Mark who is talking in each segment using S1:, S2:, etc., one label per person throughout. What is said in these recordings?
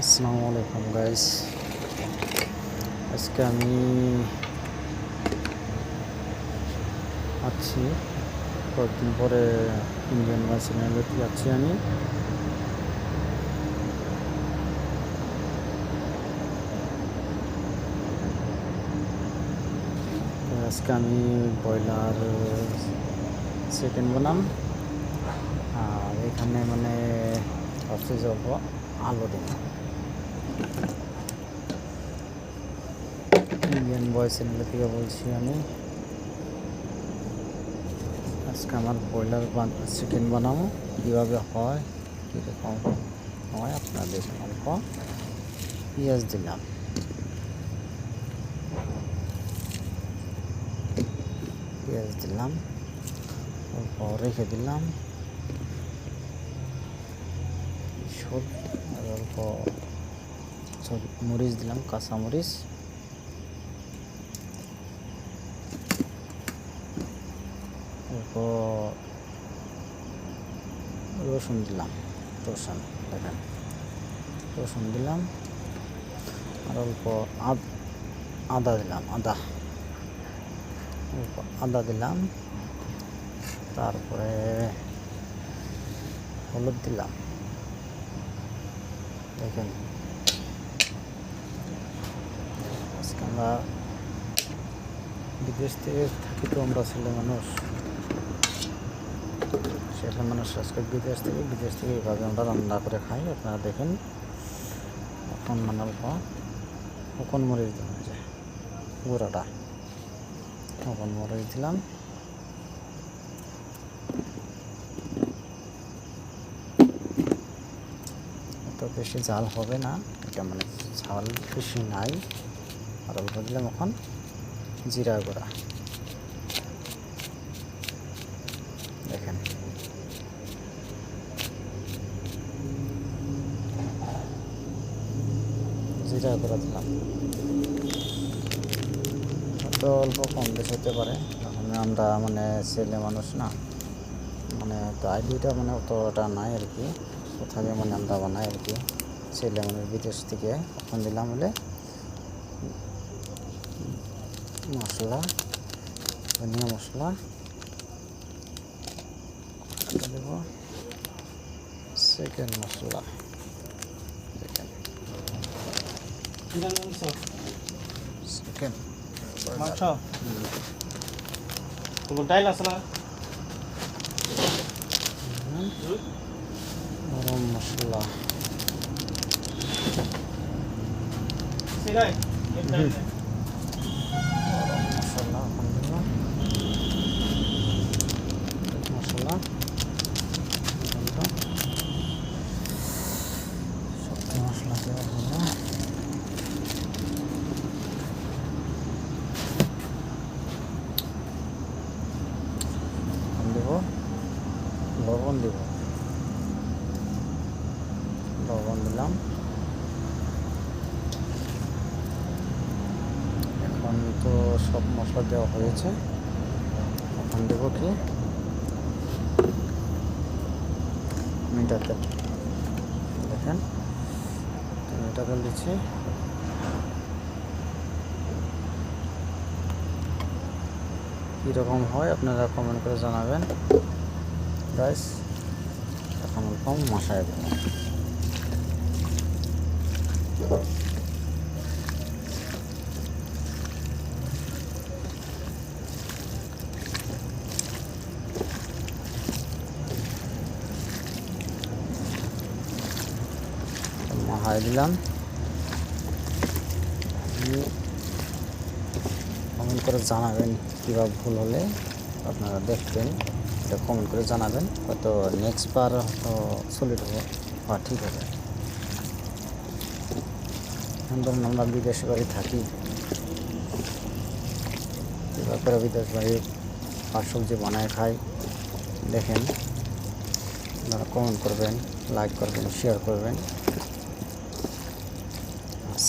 S1: আসসালামু আলাইকুম গাইস, আজকে আমি আছি কয়েকদিন পরে ইন্ডিয়ান ন্যাশনালিটি আছি আমি। আজকে আমি ব্রয়লার চিকেন বানাম, আর এখানে ভাবছি যাব আলু দিন। ইন্ডিয়ান বয় চ্যানেল থেকে বলছি আমি। আজকে আমার ব্রয়লার চিকেন বানাবো, কীভাবে হয় কীরকম হয় আপনারা দেখুন। অল্প পেঁয়াজ দিলাম, অল্প রেখে দিলাম আর অল্প মরিচ দিলাম, কাঁচা মরিচ, অল্প রসুন দিলাম, রসুন দিলাম আর অল্প আদা দিলাম, আদা দিলাম। তারপরে হলুদ দিলাম। দেখেন আজকে আমরা বিদেশ থেকে থাকি, তো আমরা ছেলে মানুষ আজকে বিদেশ থেকে এইভাবে আমরা রান্না করে খাই। আপনারা দেখেন এখন অল্প কখন মরিচ দেওয়া যায়, গুঁড়াটা কখন মরিচ দিলাম। এত বেশি ঝাল হবে না, এটা ঝাল বেশি নাই। আর অল্প দিলাম এখন জিরা গুঁড়া। দেখেন জিরা গুঁড়া দিলাম, তো অল্প কম বেশি হতে পারে। এখন আমরা ছেলে মানুষ না, তো আইডিটা অতটা নাই আর কি। কোথায় আমরা বানাই আর কি, ছেলে মানুষ বিদেশ থেকে। এখন দিলাম হলে মশলা, ধনিয়া মশলা দেব, চিকেন মশলা। চিকেন
S2: মাংস তোমার ডাইল আছে না?
S1: গরম মশলা,
S2: সিরাই
S1: মশলা এখন দিলাম, মশলা সবজি মশলা দেওয়া হলো। লবণ দিলাম। এখন তো সব মশলা দেওয়া হয়েছে, এখন দেবো কি টমেটো তেল। দেখেন টমেটো তেল দিচ্ছি। কীরকম হয় আপনারা কমেন্ট করে জানাবেন গাইস। এখন অল্প মশাই দেবো, মাহাই দিলাম। কমেন্ট করে জানাবেন কীভাবে ভুল হলে আপনারা দেখবেন, এটা কমেন্ট করে জানাবেন। হয়তো নেক্সট বার হয়তো সলিড হবে বা ঠিক হবে। ধরুন আমরা বিদেশ বাড়ি থাকি, কীভাবে করে বিদেশ বাড়ি শাক সবজি বানায় খাই দেখেন। আপনারা কমেন্ট করবেন, লাইক করবেন, শেয়ার করবেন,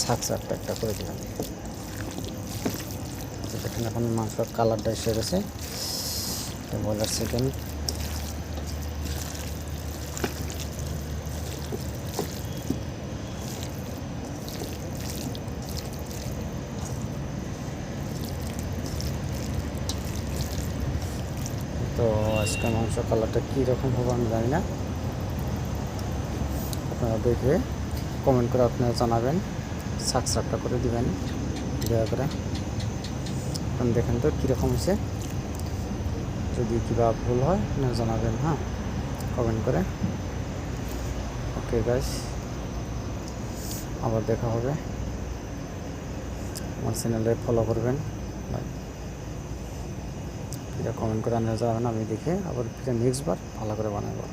S1: সাবস্ক্রাইব একটা করে দেবেন। দেখেন এখন মাংসের কালারটা এসে গেছে। ব্রয়লার চিকেন আজকে মাংস কালারটা কীরকম হবে আমি জানি না, আপনারা দেখে কমেন্ট করে আপনারা জানাবেন, সাবস্ক্রাইবটা করে দিবেন দয়া করে। এখন দেখেন তো কীরকম হয়েছে, যদি কিবা ভুল হয় আপনারা জানাবেন, হ্যাঁ, কমেন্ট করে। ওকে গাইস, আবার দেখা হবে। আমার চ্যানেলে ফলো করবেন, এটা কমেন্ট করে আনতে যাবেন, আমি দেখে আবার ফিরে নেক্সট বার ভালো করে বানাবো।